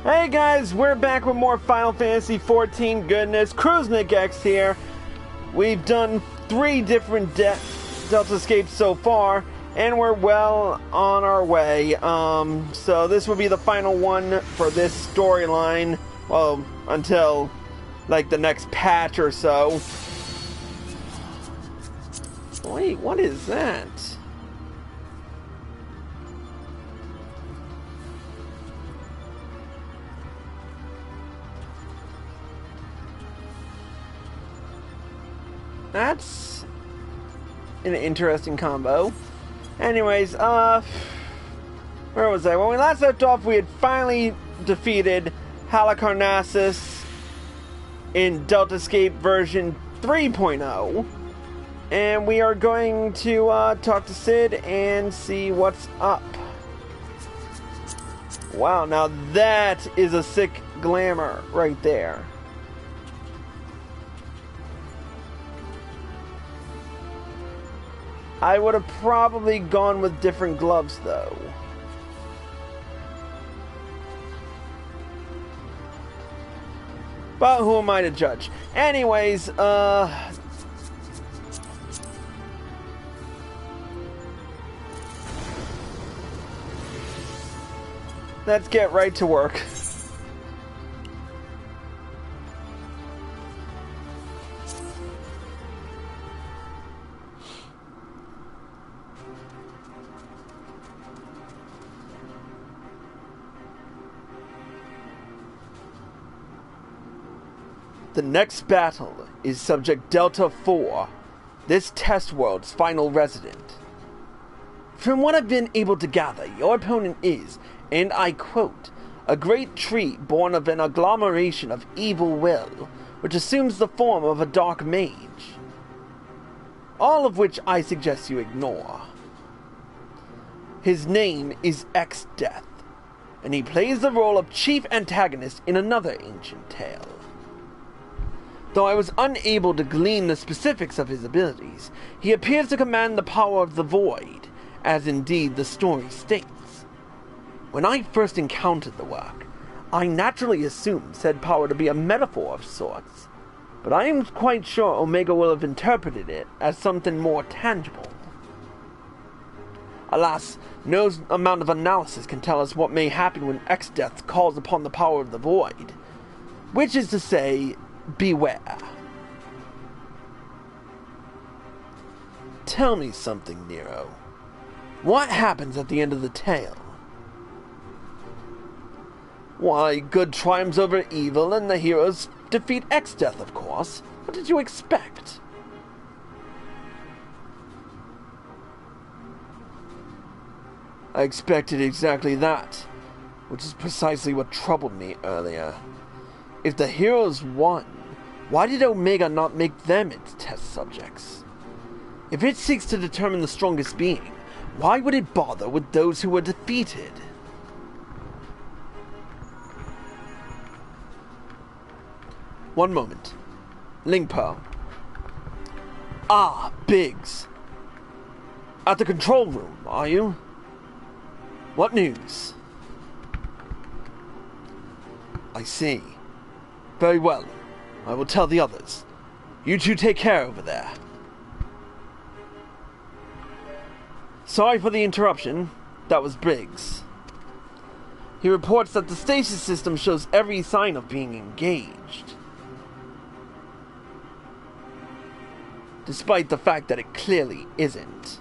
Hey guys, we're back with more Final Fantasy XIV goodness. Crusnik X here. We've done 3 different Deltascapes so far, and we're well on our way. So this will be the final one for this storyline. Well, until like the next patch or so. Wait, what is that? That's an interesting combo. Anyways, where was I? When we last left off, we had finally defeated Halicarnassus in Deltascape version 3.0. And we are going to talk to Sid and see what's up. Wow, now that is a sick glamour right there. I would have probably gone with different gloves, though. But who am I to judge? Anyways, let's get right to work. The next battle is Subject Delta 4, this test world's final resident. From what I've been able to gather, your opponent is, and I quote, a great tree born of an agglomeration of evil will, which assumes the form of a dark mage. All of which I suggest you ignore. His name is Exdeath, and he plays the role of chief antagonist in another ancient tale. Though I was unable to glean the specifics of his abilities, he appears to command the power of the void, as indeed the story states. When I first encountered the work, I naturally assumed said power to be a metaphor of sorts, but I am quite sure Omega will have interpreted it as something more tangible. Alas, no amount of analysis can tell us what may happen when Exdeath calls upon the power of the void, which is to say, beware. Tell me something, Nero. What happens at the end of the tale? Why, good triumphs over evil, and the heroes defeat Exdeath, of course. What did you expect? I expected exactly that, which is precisely what troubled me earlier. If the heroes won, why did Omega not make them its test subjects? If it seeks to determine the strongest being, why would it bother with those who were defeated? One moment. Lingpo. Ah, Biggs. At the control room, are you? What news? I see. Very well. I will tell the others. You two take care over there. Sorry for the interruption. That was Briggs. He reports that the stasis system shows every sign of being engaged, despite the fact that it clearly isn't.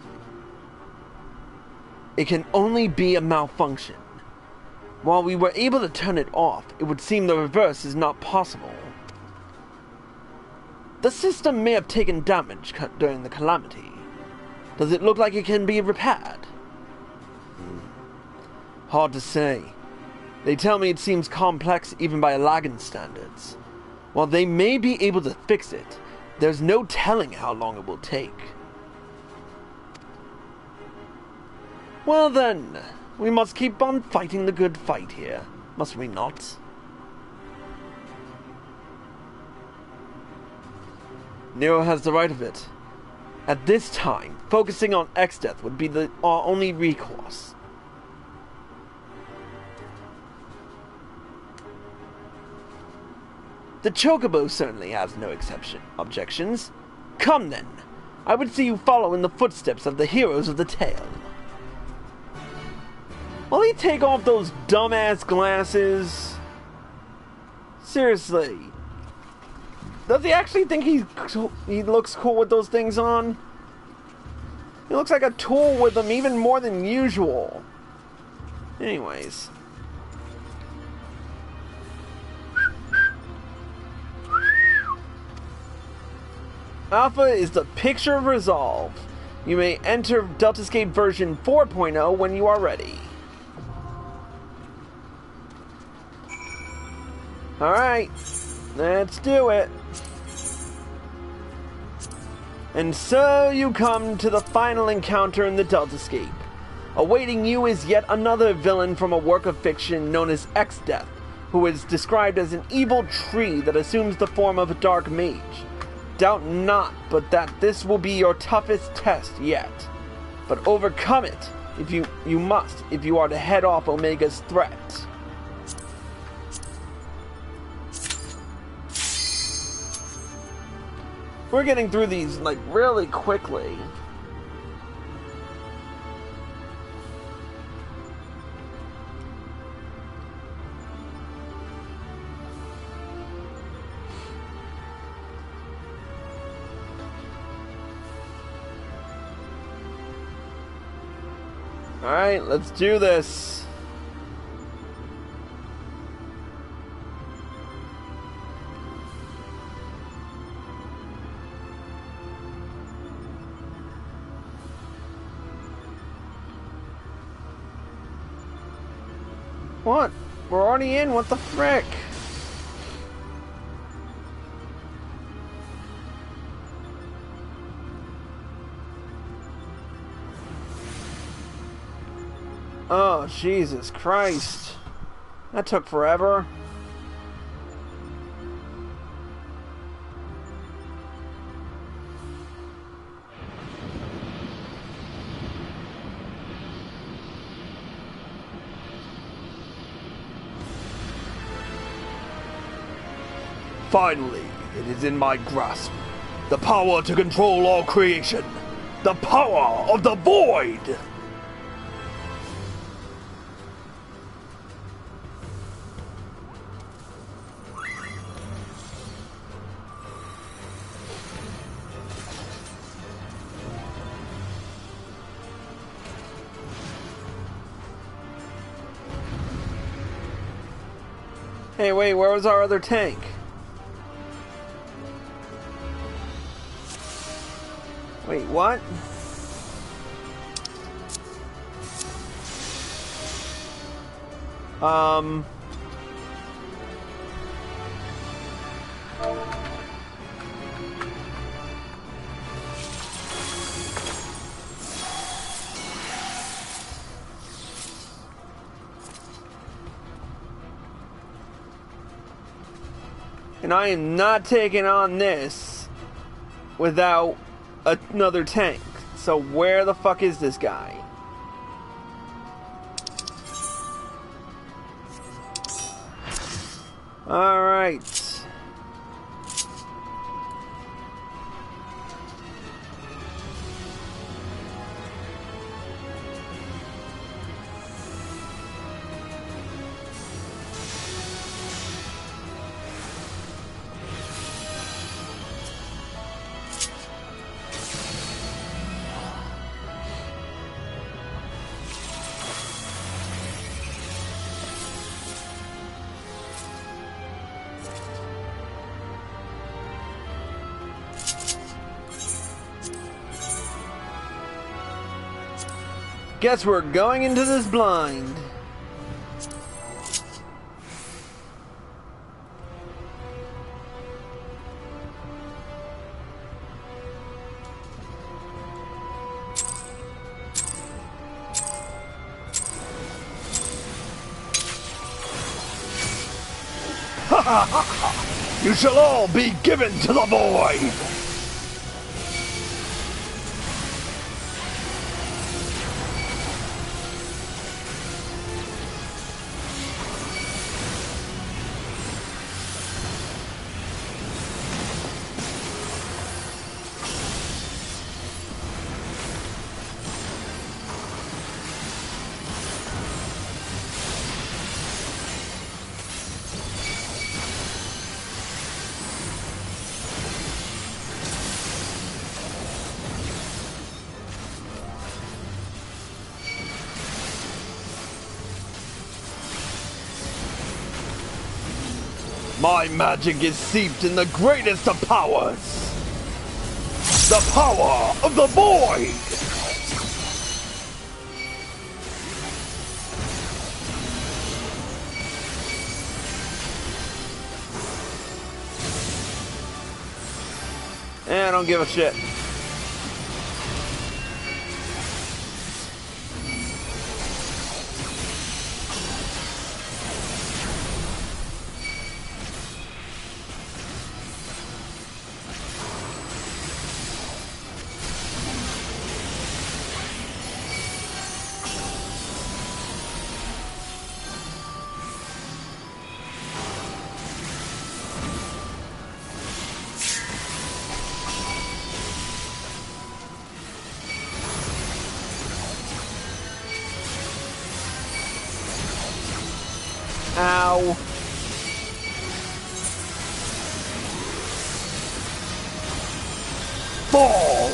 It can only be a malfunction. While we were able to turn it off, it would seem the reverse is not possible. The system may have taken damage during the calamity. Does it look like it can be repaired? Hard to say. They tell me it seems complex even by Lagan standards. While they may be able to fix it, there's no telling how long it will take. Well then, we must keep on fighting the good fight here, must we not? Nero has the right of it. At this time, focusing on Exdeath would be our only recourse. The Chocobo certainly has no objections. Come then. I would see you follow in the footsteps of the heroes of the tale. Will he take off those dumbass glasses? Seriously. Does he actually think he looks cool with those things on? He looks like a tool with them even more than usual. Anyways. Alpha is the picture of resolve. You may enter Deltascape version 4.0 when you are ready. Alright, let's do it. And so you come to the final encounter in the Deltascape. Awaiting you is yet another villain from a work of fiction known as Exdeath, who is described as an evil tree that assumes the form of a dark mage. Doubt not but that this will be your toughest test yet. But overcome it, if you must, if you are to head off Omega's threat. We're getting through these, like, really quickly. Alright, let's do this. What? We're already in? What the frick? Oh, Jesus Christ. That took forever. Finally, it is in my grasp. The power to control all creation. The power of the void! Hey, wait, where was our other tank? Wait, what? And I am not taking on this without another tank. So where the fuck is this guy? Alright. Guess we're going into this blind. You shall all be given to the void! My magic is steeped in the greatest of powers. The power of the void! I don't give a shit. Ow. Fall!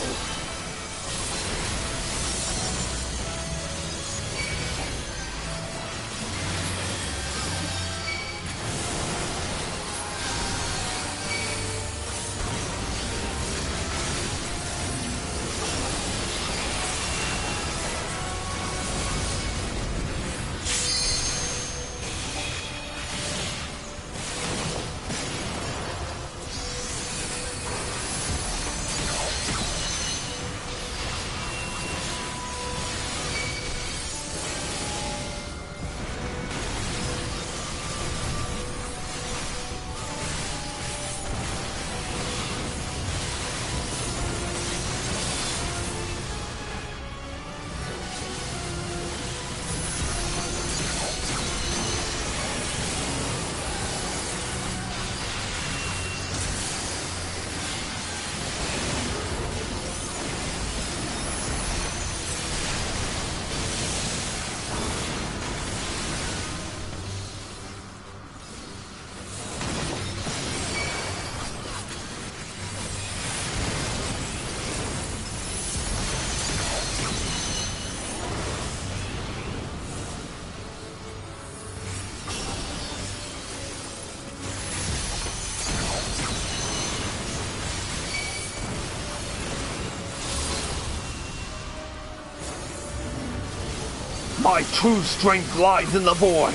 My true strength lies in the void,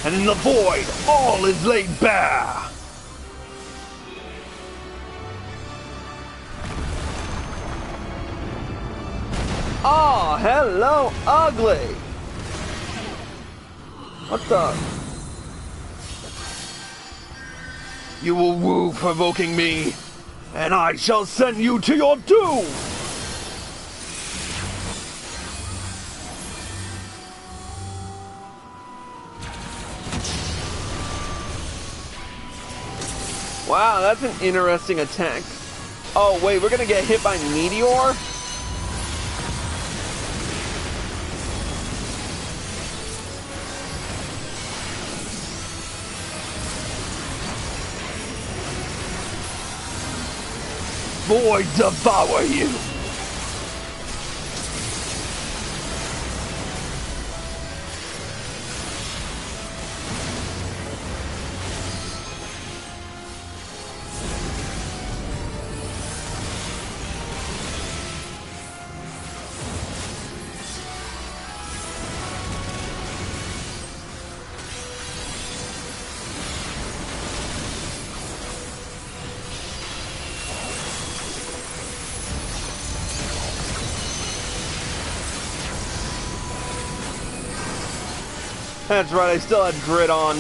and in the void all is laid bare. Oh, hello, ugly! What the? You will woo provoking me, and I shall send you to your doom! Wow, that's an interesting attack. Oh, wait, we're gonna get hit by Meteor? Void devour you! That's right, I still had grit on.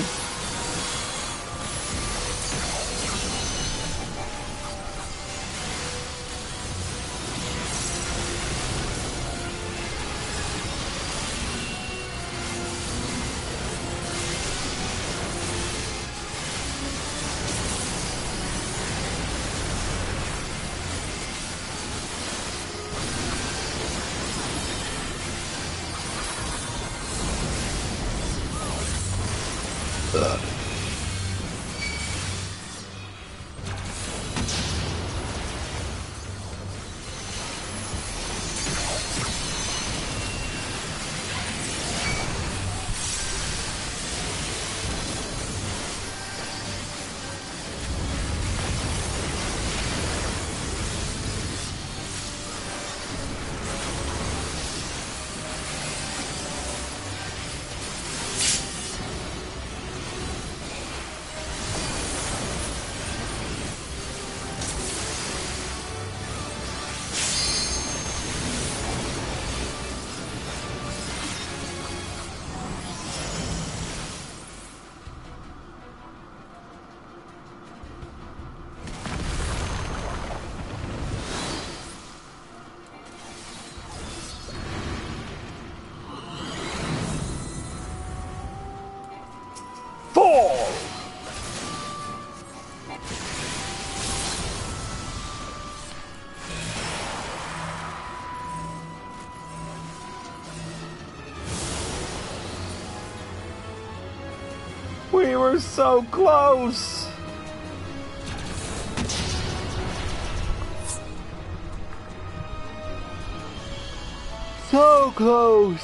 We were so close! So close!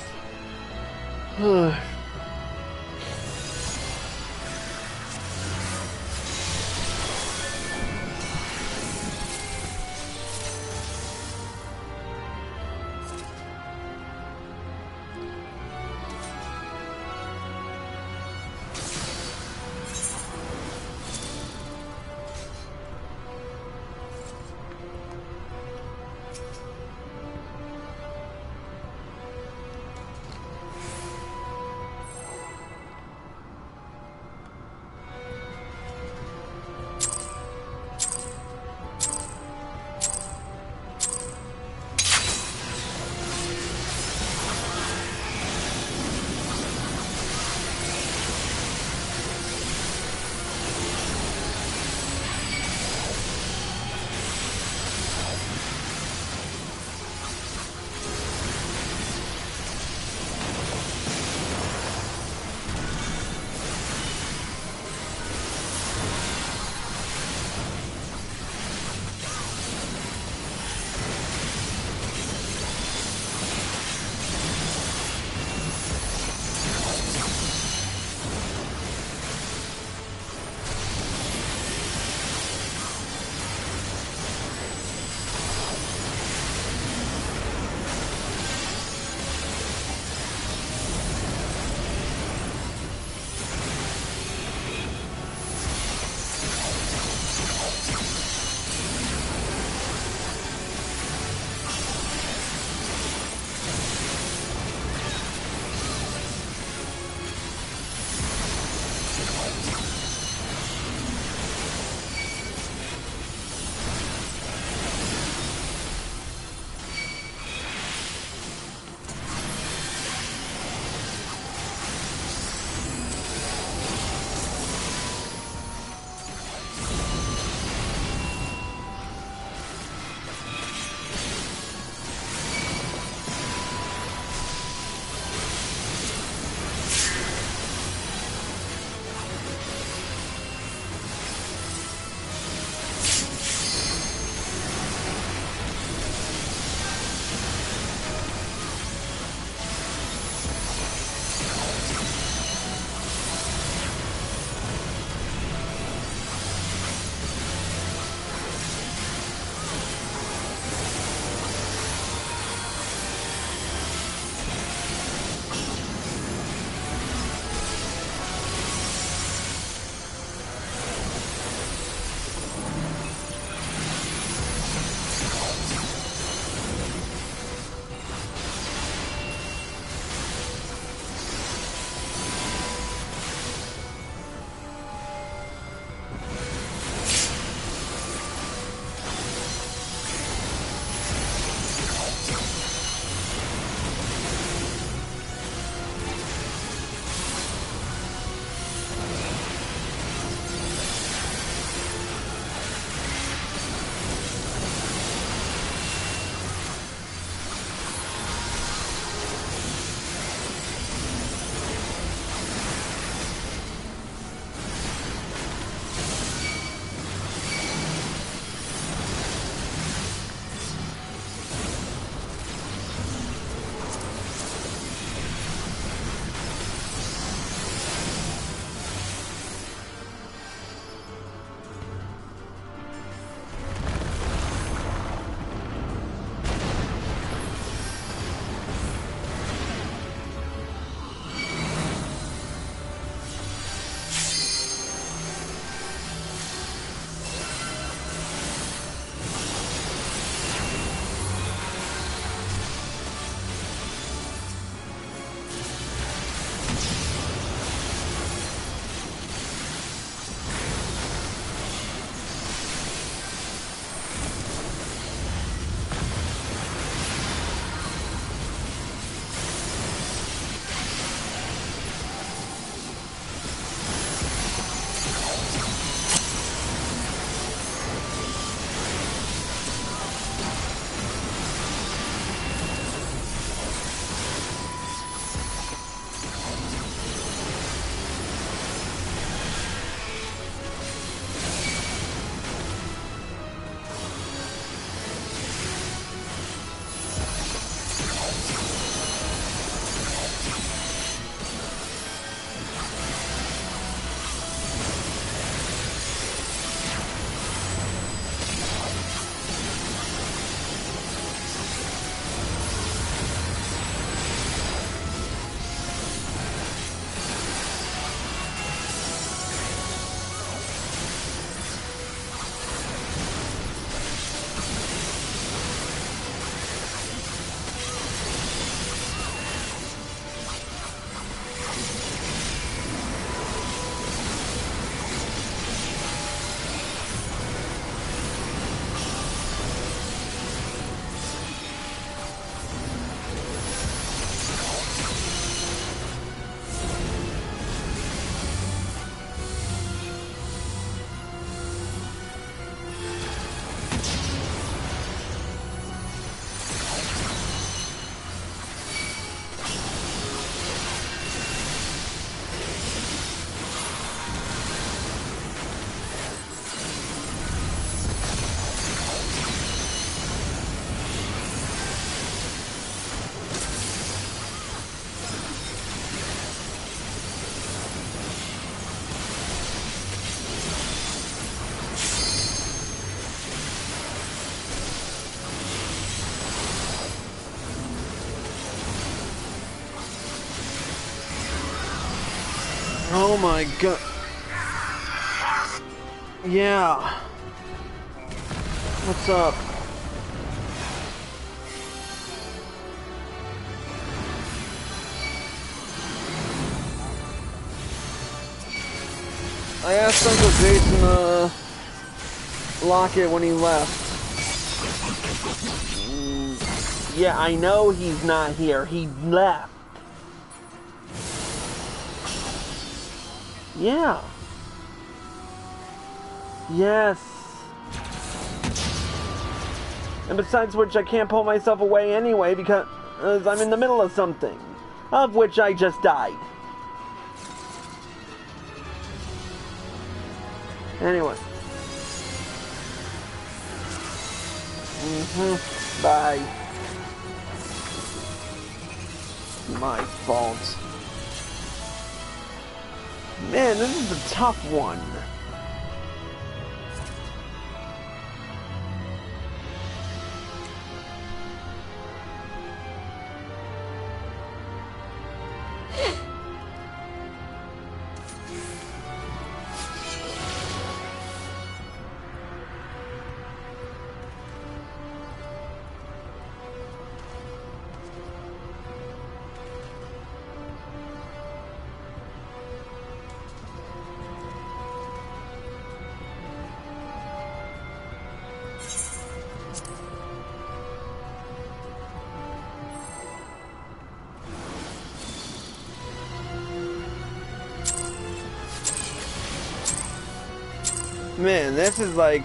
Oh my god. Yeah. What's up? I asked Uncle Jason to lock it when he left. Yeah, I know he's not here. He left. Yeah. Yes. And besides which, I can't pull myself away anyway because I'm in the middle of something. Of which I just died. Anyway. Bye. My fault. Man, this is a tough one. Man, this is like...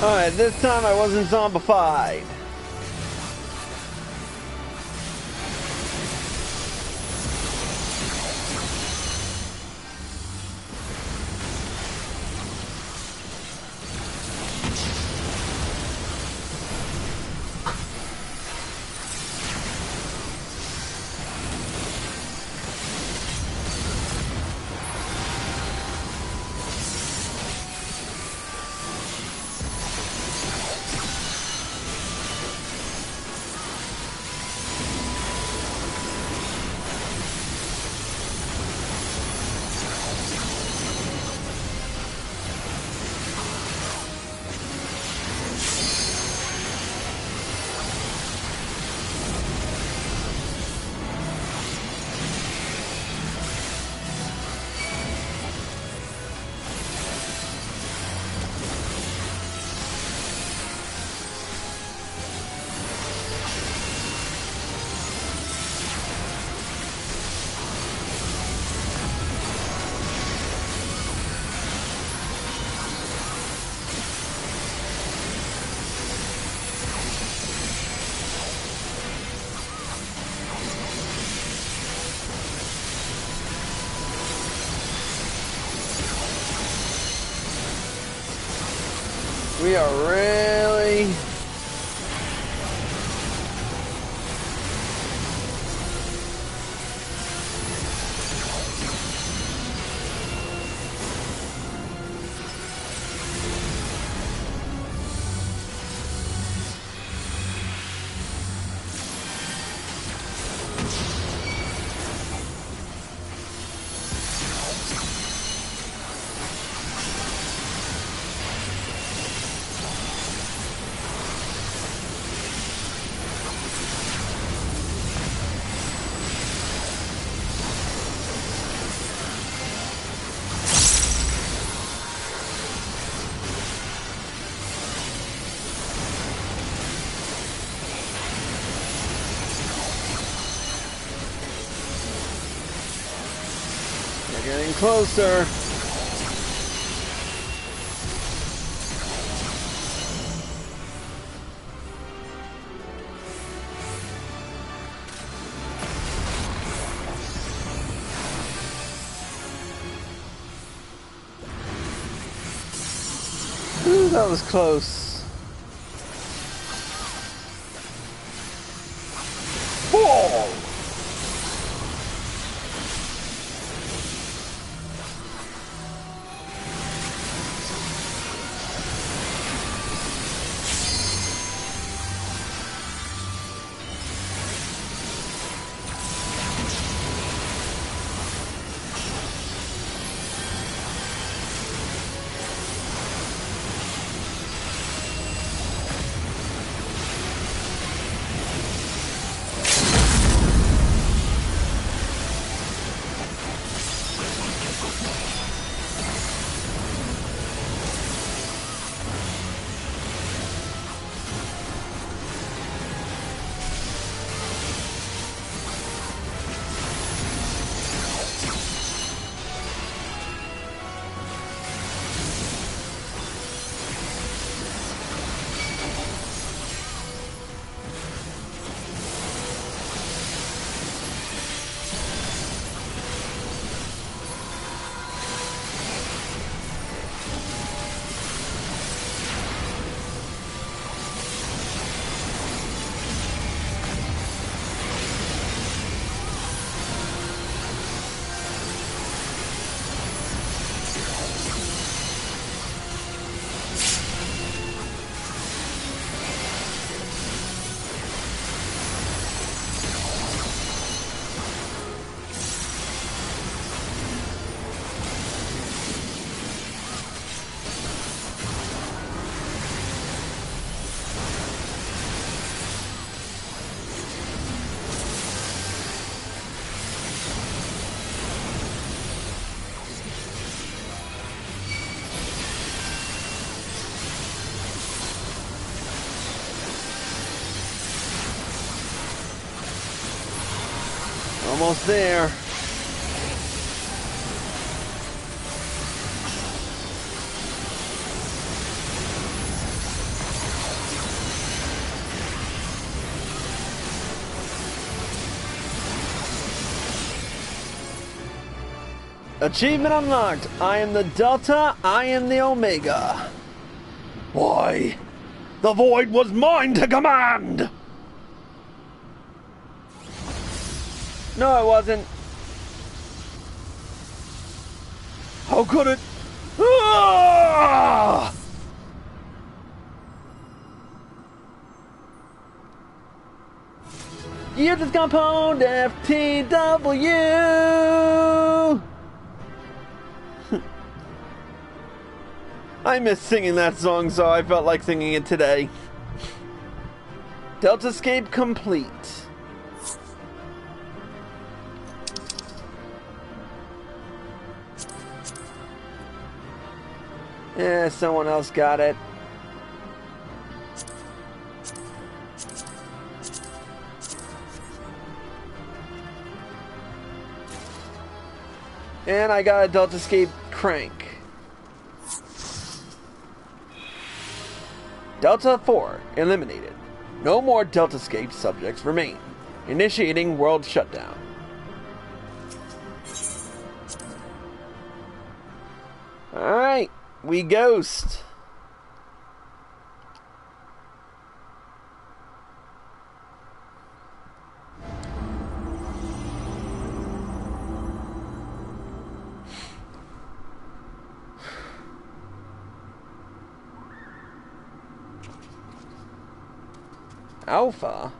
Alright, this time I wasn't zombified. We are really... Getting closer. Ooh, that was close. Fall! Almost there. Achievement unlocked. I am the Delta, I am the Omega. Why? The void was mine to command! No, it wasn't. How could it? Ah! You just got pwned FTW! I miss singing that song, so I felt like singing it today. Deltascape complete. Yeah, someone else got it. And I got a Deltascape crank. Delta 4 eliminated. No more Deltascape subjects remain. Initiating world shutdown. Alright, we ghost. Alpha?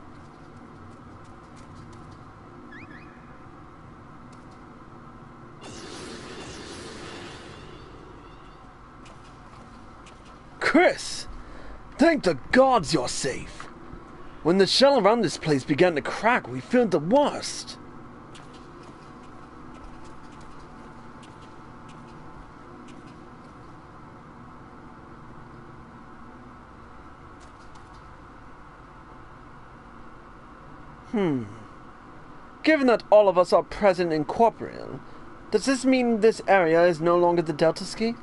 Chris! Thank the gods you're safe! When the shell around this place began to crack, we feared the worst. Given that all of us are present and corporeal, does this mean this area is no longer the Deltascape?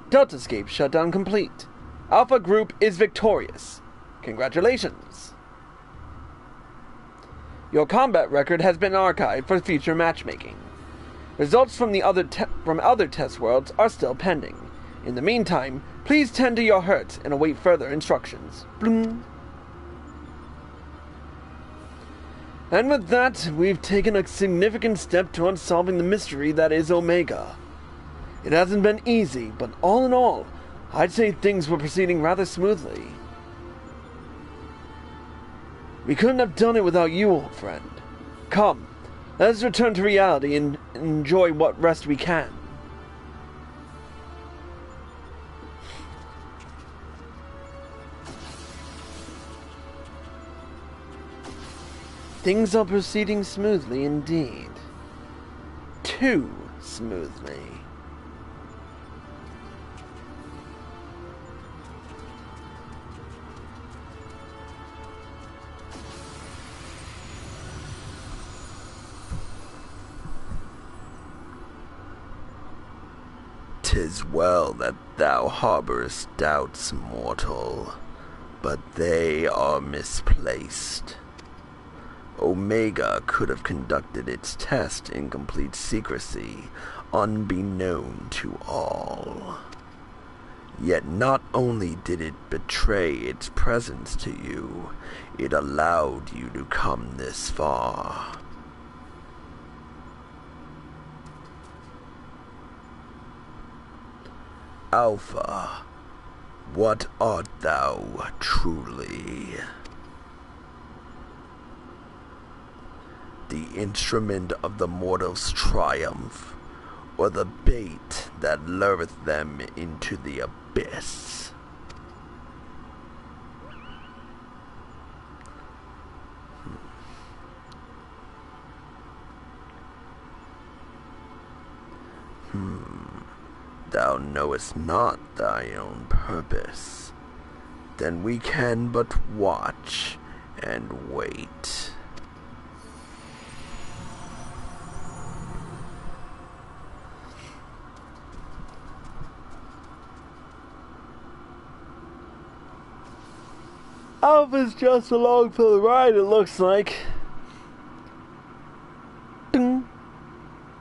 Deltascape shutdown complete. Alpha Group is victorious. Congratulations. Your combat record has been archived for future matchmaking. Results from other test worlds are still pending. In the meantime, please tend to your hurts and await further instructions. Bloom. And with that, we've taken a significant step towards solving the mystery that is Omega. It hasn't been easy, but all in all, I'd say things were proceeding rather smoothly. We couldn't have done it without you, old friend. Come, let us return to reality and enjoy what rest we can. Things are proceeding smoothly indeed. Too smoothly. "'Tis well that thou harborest doubts, mortal, but they are misplaced. Omega could have conducted its test in complete secrecy, unbeknown to all. Yet not only did it betray its presence to you, it allowed you to come this far. Alpha, what art thou truly? The instrument of the mortal's triumph, or the bait that lureth them into the abyss? Thou knowest not thy own purpose. Then we can but watch and wait. Alpha's just along for the ride, it looks like.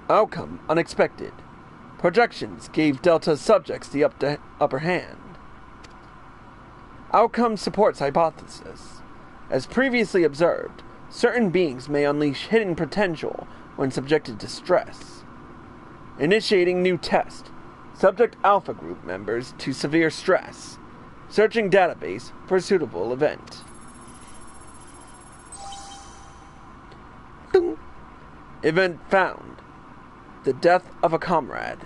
Outcome unexpected. Projections gave Delta's subjects the upper hand. Outcome supports hypothesis. As previously observed, certain beings may unleash hidden potential when subjected to stress. Initiating new test. Subject Alpha Group members to severe stress. Searching database for suitable event. Ding. Event found. The death of a comrade.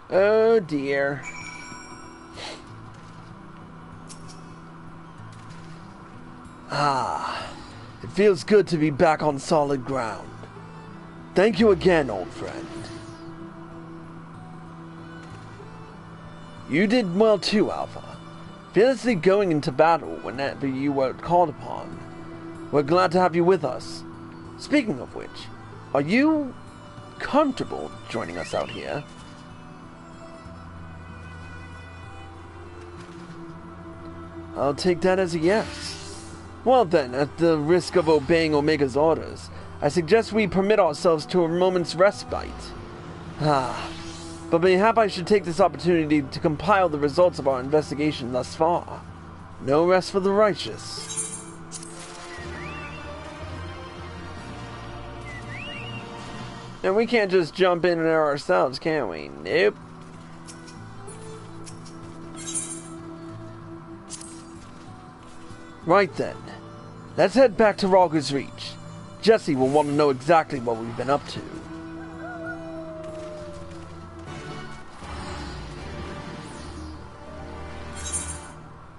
Oh dear. It feels good to be back on solid ground. Thank you again, old friend. You did well too, Alpha. Fearlessly going into battle whenever you were called upon. We're glad to have you with us. Speaking of which, are you comfortable joining us out here? I'll take that as a yes. Well then, at the risk of obeying Omega's orders, I suggest we permit ourselves to a moment's respite. But mayhap I should take this opportunity to compile the results of our investigation thus far. No rest for the righteous. And we can't just jump in there ourselves, can we? Nope. Right then. Let's head back to Rogger's Reach. Jesse will want to know exactly what we've been up to.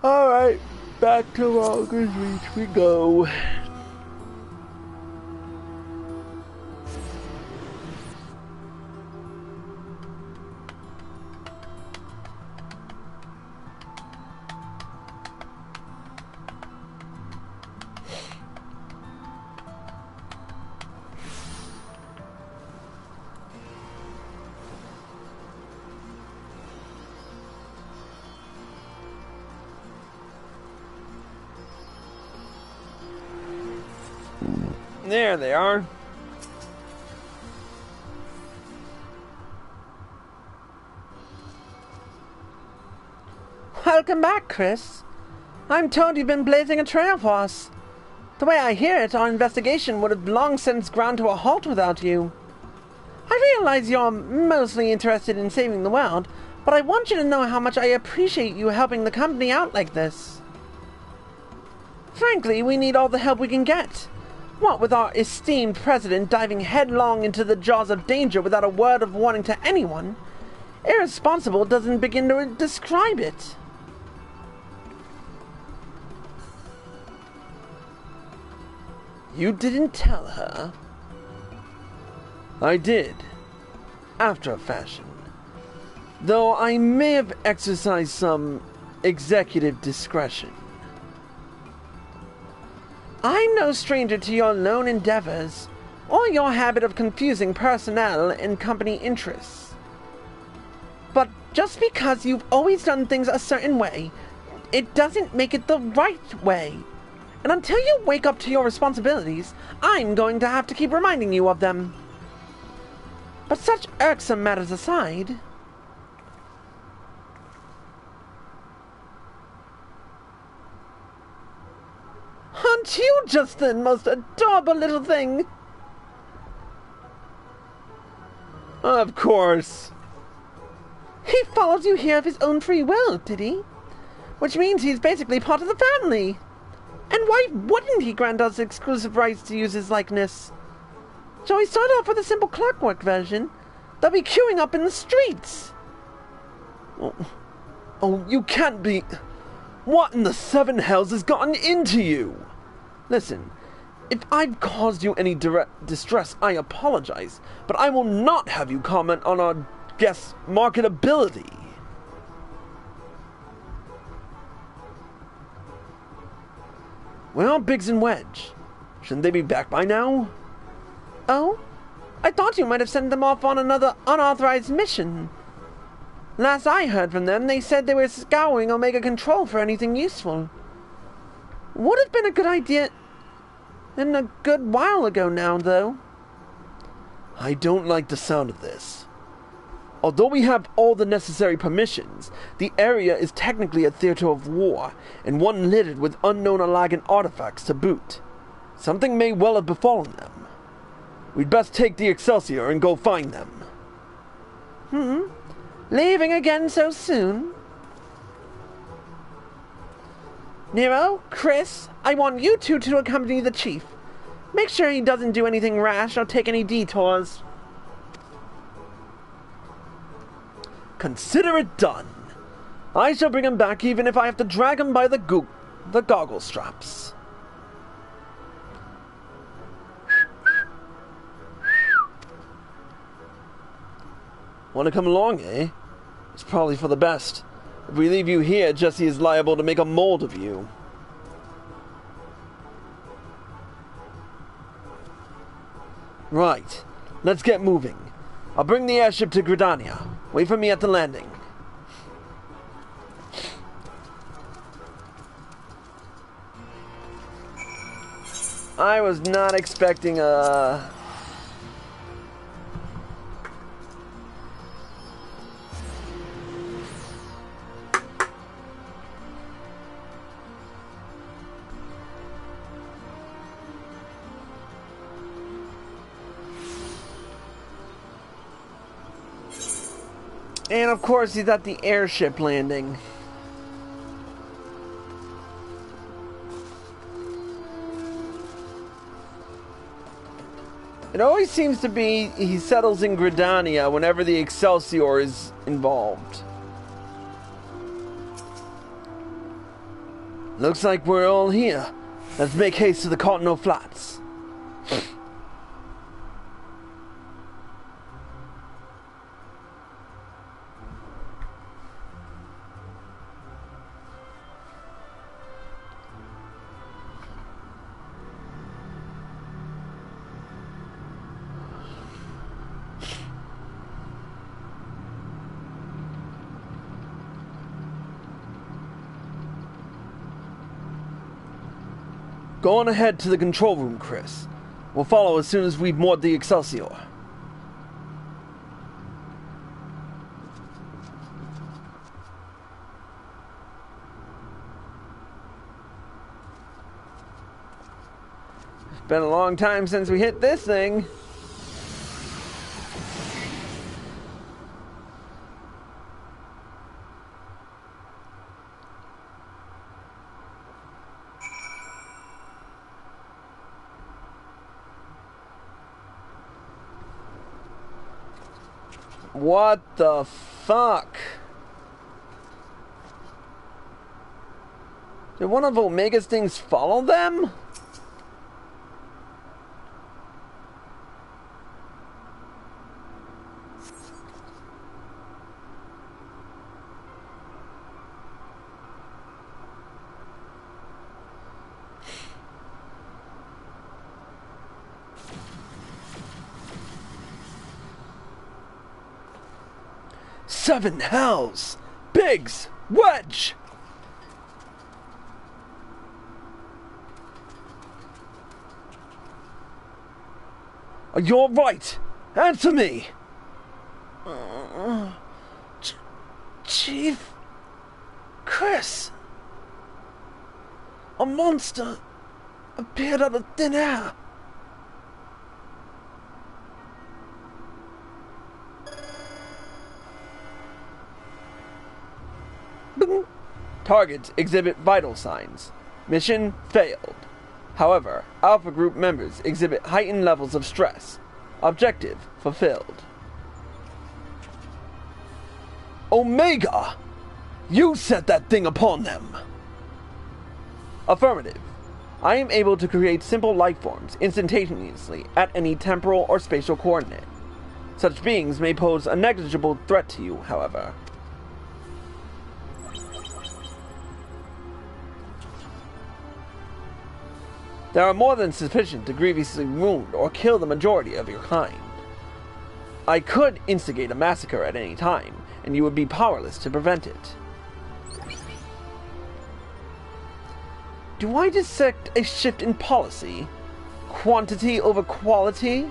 Alright, back to Rogger's Reach we go. There they are. Welcome back, Chris. I'm told you've been blazing a trail for us. The way I hear it, our investigation would have long since ground to a halt without you. I realize you're mostly interested in saving the world, but I want you to know how much I appreciate you helping the company out like this. Frankly, we need all the help we can get. What with our esteemed president diving headlong into the jaws of danger without a word of warning to anyone, irresponsible doesn't begin to describe it. You didn't tell her? I did, after a fashion. Though I may have exercised some executive discretion. I'm no stranger to your lone endeavors, or your habit of confusing personnel and company interests. But just because you've always done things a certain way, it doesn't make it the right way. And until you wake up to your responsibilities, I'm going to have to keep reminding you of them. But such irksome matters aside... Aren't you just the most adorable little thing? Of course. He follows you here of his own free will, did he? Which means he's basically part of the family. And why wouldn't he grant us exclusive rights to use his likeness? So we start off with a simple clockwork version. They'll be queuing up in the streets. Oh, you can't be... What in the seven hells has gotten into you? Listen, if I've caused you any distress, I apologize, but I will not have you comment on our guest's marketability. Well, Biggs and Wedge, shouldn't they be back by now? Oh? I thought you might have sent them off on another unauthorized mission. Last I heard from them, they said they were scouring Omega Control for anything useful. Would have been a good idea and a good while ago now, though. I don't like the sound of this. Although we have all the necessary permissions, the area is technically a theater of war, and one littered with unknown Alagan artifacts to boot. Something may well have befallen them. We'd best take the Excelsior and go find them. Leaving again so soon? Nero, Chris, I want you two to accompany the chief. Make sure he doesn't do anything rash or take any detours. Consider it done. I shall bring him back even if I have to drag him by the goggle straps. Want to come along, eh? It's probably for the best. If we leave you here, Jesse is liable to make a mold of you. Right. Let's get moving. I'll bring the airship to Gridania. Wait for me at the landing. I was not expecting a... And of course he's at the airship landing. It always seems to be he settles in Gridania whenever the Excelsior is involved. Looks like we're all here. Let's make haste to the Continental Flats. Go on ahead to the control room, Chris. We'll follow as soon as we've moored the Excelsior. It's been a long time since we hit this thing. What the fuck? Did one of Omega's things follow them? Seven hells! Biggs! Wedge! Are you alright? Answer me! Chief... Chris... A monster appeared out of thin air. Targets exhibit vital signs. Mission failed. However, Alpha Group members exhibit heightened levels of stress. Objective fulfilled. Omega! You set that thing upon them! Affirmative. I am able to create simple life forms instantaneously at any temporal or spatial coordinate. Such beings may pose a negligible threat to you, however. They are more than sufficient to grievously wound or kill the majority of your kind. I could instigate a massacre at any time, and you would be powerless to prevent it. Do I dissect a shift in policy? Quantity over quality?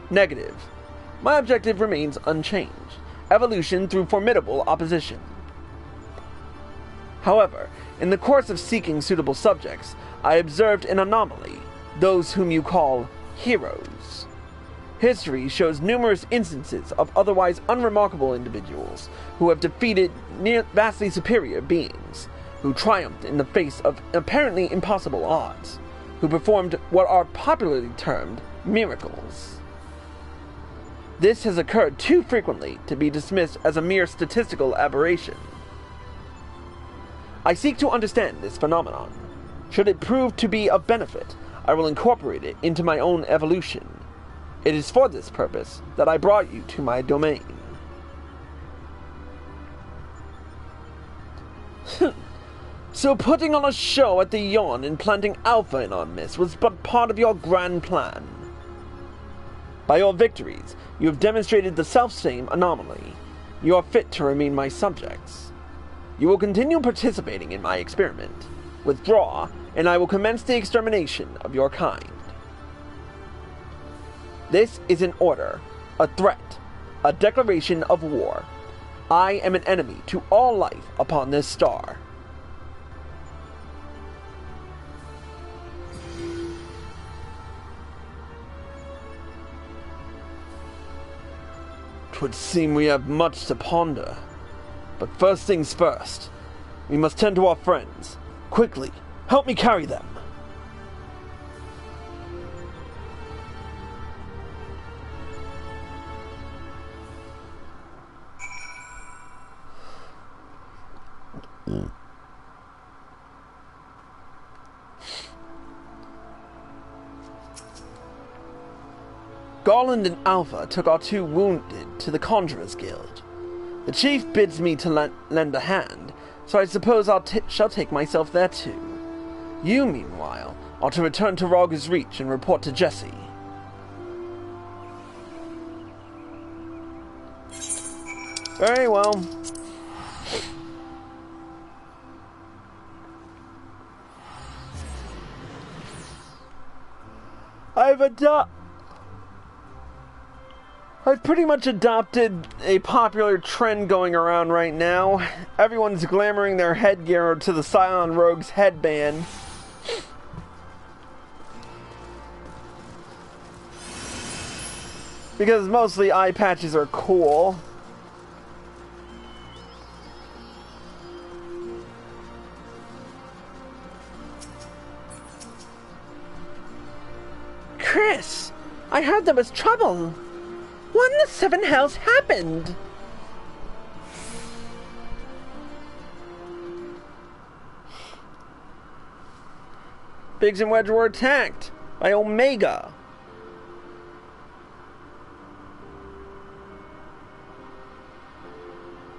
Negative. My objective remains unchanged. Evolution through formidable opposition. However, in the course of seeking suitable subjects, I observed an anomaly, those whom you call heroes. History shows numerous instances of otherwise unremarkable individuals who have defeated vastly superior beings, who triumphed in the face of apparently impossible odds, who performed what are popularly termed miracles. This has occurred too frequently to be dismissed as a mere statistical aberration. I seek to understand this phenomenon. Should it prove to be of benefit, I will incorporate it into my own evolution. It is for this purpose that I brought you to my domain. So putting on a show at the Yawn and planting Alpha in our midst was but part of your grand plan. By your victories, you have demonstrated the self-same anomaly. You are fit to remain my subjects. You will continue participating in my experiment. Withdraw, and I will commence the extermination of your kind. This is an order, a threat, a declaration of war. I am an enemy to all life upon this star. Twould seem we have much to ponder. But first things first, we must tend to our friends. Quickly, help me carry them. Garland and Alpha took our two wounded to the Conjurer's Guild. The chief bids me to lend a hand, so I suppose shall take myself there too. You, meanwhile, are to return to Rog's Reach and report to Jesse. Very well. I've pretty much adopted a popular trend going around right now. Everyone's glamoring their headgear to the Scion Rogue's headband. Because mostly eye patches are cool. Chris, I heard there was trouble. What in the seven hells happened? Biggs and Wedge were attacked by Omega.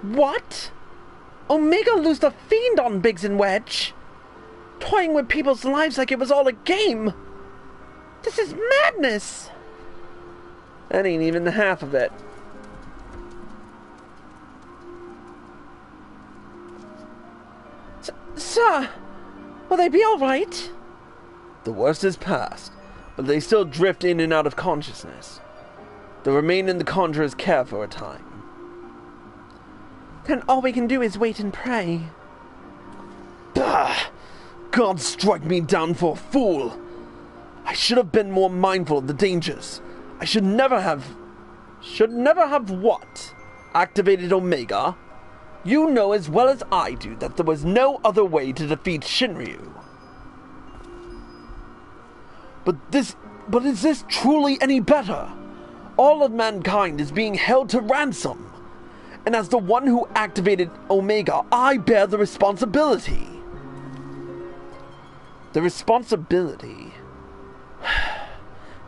What? Omega loosed a fiend on Biggs and Wedge, toying with people's lives like it was all a game. This is madness. That ain't even the half of it. Sir, will they be alright? The worst is past, but they still drift in and out of consciousness. They'll remain in the Conjurer's care for a time. Then all we can do is wait and pray. Bah! God strike me down for a fool! I should have been more mindful of the dangers. I should never have what? Activated Omega? You know as well as I do that there was no other way to defeat Shinryu. But is this truly any better? All of mankind is being held to ransom. And as the one who activated Omega, I bear the responsibility. The responsibility?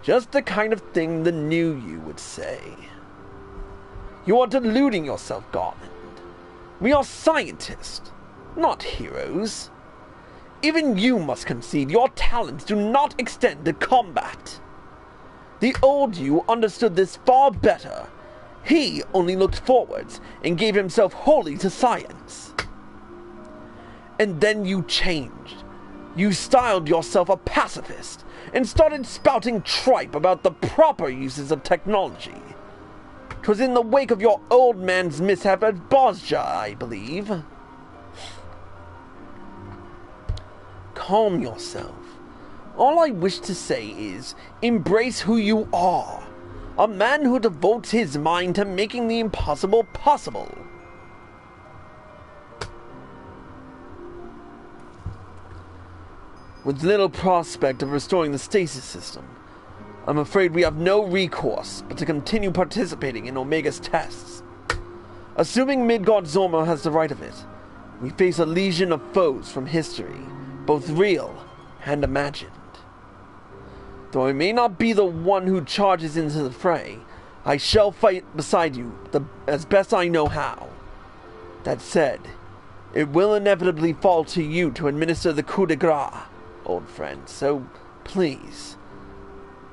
Just the kind of thing the new you would say. You are deluding yourself, Garland. We are scientists, not heroes. Even you must concede your talents do not extend to combat. The old you understood this far better. He only looked forwards and gave himself wholly to science. And then you changed. You styled yourself a pacifist and started spouting tripe about the proper uses of technology. 'Twas in the wake of your old man's mishap at Bosja, I believe. Calm yourself. All I wish to say is, embrace who you are. A man who devotes his mind to making the impossible possible. With little prospect of restoring the stasis system, I'm afraid we have no recourse but to continue participating in Omega's tests. Assuming Midgard Zorma has the right of it, we face a legion of foes from history, both real and imagined. Though I may not be the one who charges into the fray, I shall fight beside you as best I know how. That said, it will inevitably fall to you to administer the coup de grace, old friend, so please,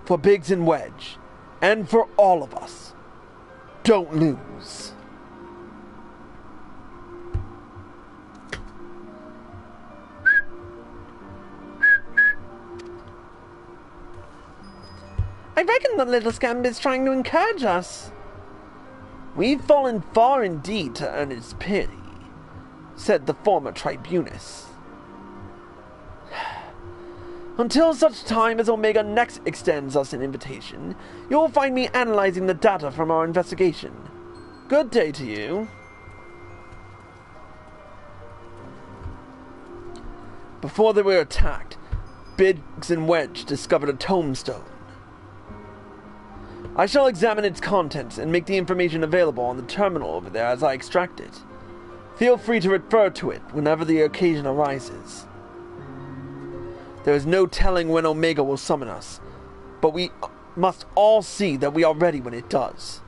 for Biggs and Wedge, and for all of us, don't lose. I reckon the little scamp is trying to encourage us. We've fallen far indeed to earn his pity, said the former tribunus. Until such time as Omega next extends us an invitation, you'll find me analyzing the data from our investigation. Good day to you. Before they were attacked, Biggs and Wedge discovered a tombstone. I shall examine its contents and make the information available on the terminal over there as I extract it. Feel free to refer to it whenever the occasion arises. There is no telling when Omega will summon us, but we must all see that we are ready when it does.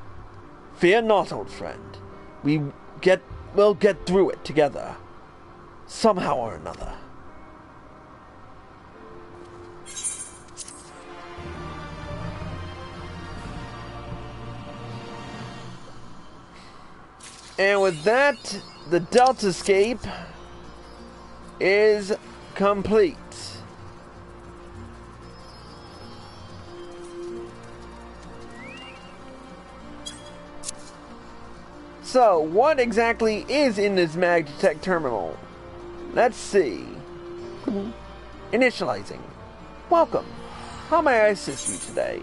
Fear not, old friend. We'll get through it together, somehow or another. And with that, the Deltascape is complete. So, what exactly is in this Magitech terminal? Let's see. Initializing. Welcome. How may I assist you today?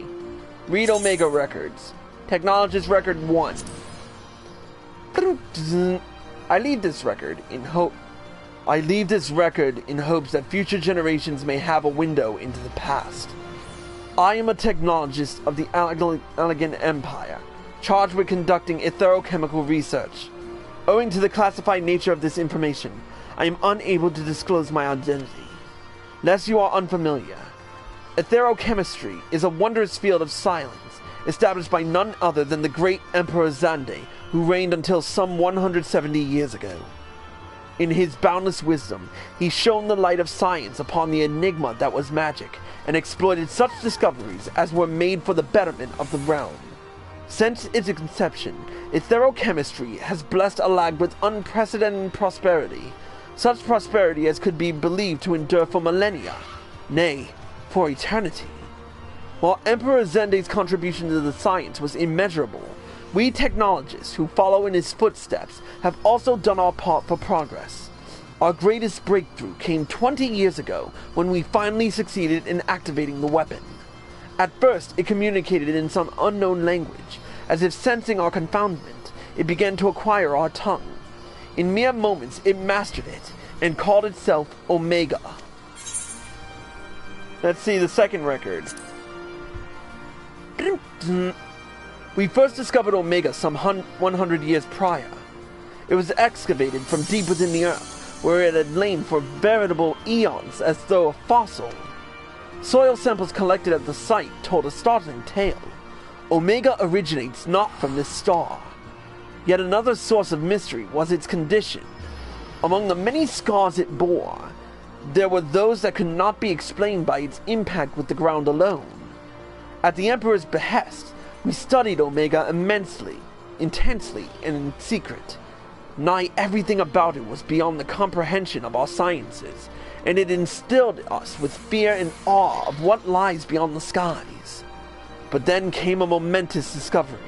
Read Omega records. Technologist record 1. I leave this record in hopes that future generations may have a window into the past. I am a technologist of the Allegan Empire, charged with conducting etherochemical research. Owing to the classified nature of this information, I am unable to disclose my identity. Lest you are unfamiliar, etherochemistry is a wondrous field of silence, established by none other than the great Emperor Xande, who reigned until some 170 years ago. In his boundless wisdom, he shone the light of science upon the enigma that was magic, and exploited such discoveries as were made for the betterment of the realm. Since its inception, etherochemistry has blessed Alag with unprecedented prosperity, such prosperity as could be believed to endure for millennia, nay, for eternity. While Emperor Xande's contribution to the science was immeasurable, we technologists who follow in his footsteps have also done our part for progress. Our greatest breakthrough came 20 years ago when we finally succeeded in activating the weapon. At first, it communicated in some unknown language. As if sensing our confoundment, it began to acquire our tongue. In mere moments, it mastered it and called itself Omega. Let's see the second record. We first discovered Omega some 100 years prior. It was excavated from deep within the earth, where it had lain for veritable eons as though a fossil. Soil samples collected at the site told a startling tale. Omega originates not from this star. Yet another source of mystery was its condition. Among the many scars it bore, there were those that could not be explained by its impact with the ground alone. At the Emperor's behest, we studied Omega immensely, intensely, and in secret. Nigh everything about it was beyond the comprehension of our sciences, and it instilled us with fear and awe of what lies beyond the skies. But then came a momentous discovery.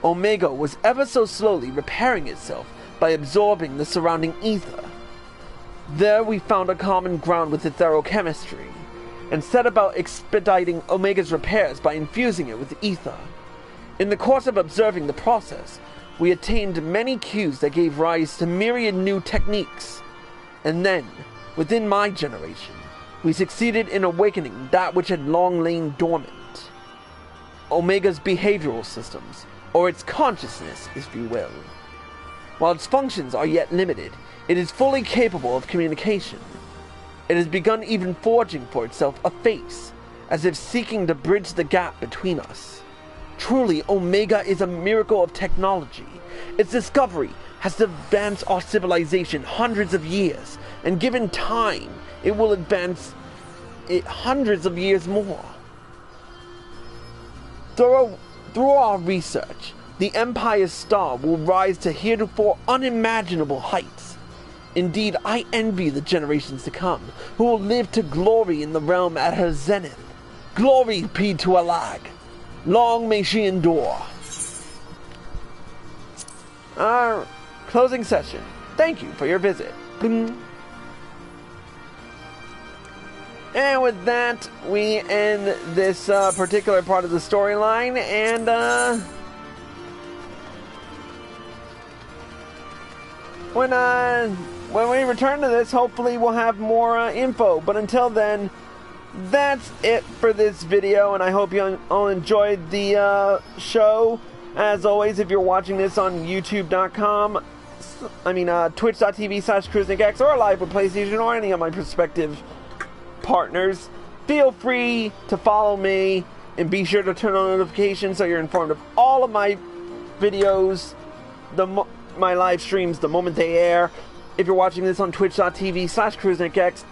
Omega was ever so slowly repairing itself by absorbing the surrounding ether. There we found a common ground with etherochemistry, and set about expediting Omega's repairs by infusing it with ether. In the course of observing the process, we attained many cues that gave rise to myriad new techniques. And then, within my generation, we succeeded in awakening that which had long lain dormant. Omega's behavioral systems, or its consciousness, if you will. While its functions are yet limited, it is fully capable of communication. It has begun even forging for itself a face, as if seeking to bridge the gap between us. Truly, Omega is a miracle of technology. Its discovery has advanced our civilization hundreds of years, and given time, it will advance it hundreds of years more. Through our research, the Empire's star will rise to heretofore unimaginable heights. Indeed, I envy the generations to come, who will live to glory in the realm at her zenith. Glory be to Alag. Long may she endure. Our closing session. Thank you for your visit. Bling. And with that, we end this particular part of the storyline, and when we return to this, hopefully we'll have more info. But until then, that's it for this video, and I hope you all enjoyed the show. As always, if you're watching this on youtube.com, twitch.tv/CrusnikX, or live with PlayStation, or any of my prospective partners, feel free to follow me, and be sure to turn on notifications so you're informed of all of my videos, my live streams the moment they air. If you're watching this on twitch.tv/CrusnikX,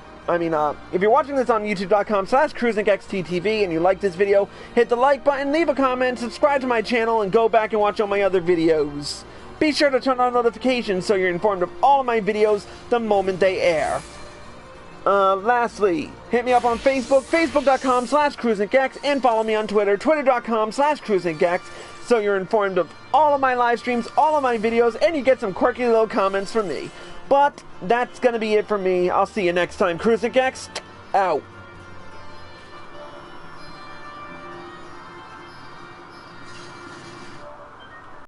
if you're watching this on youtube.com/CrusnikXTTV and you like this video, hit the like button, leave a comment, subscribe to my channel, and go back and watch all my other videos. Be sure to turn on notifications so you're informed of all of my videos the moment they air. Lastly, hit me up on Facebook, facebook.com/CrusnikX, and follow me on Twitter, twitter.com/CrusnikX, so you're informed of all of my live streams, all of my videos, and you get some quirky little comments from me. But that's gonna be it for me. I'll see you next time. CrusnikX, out.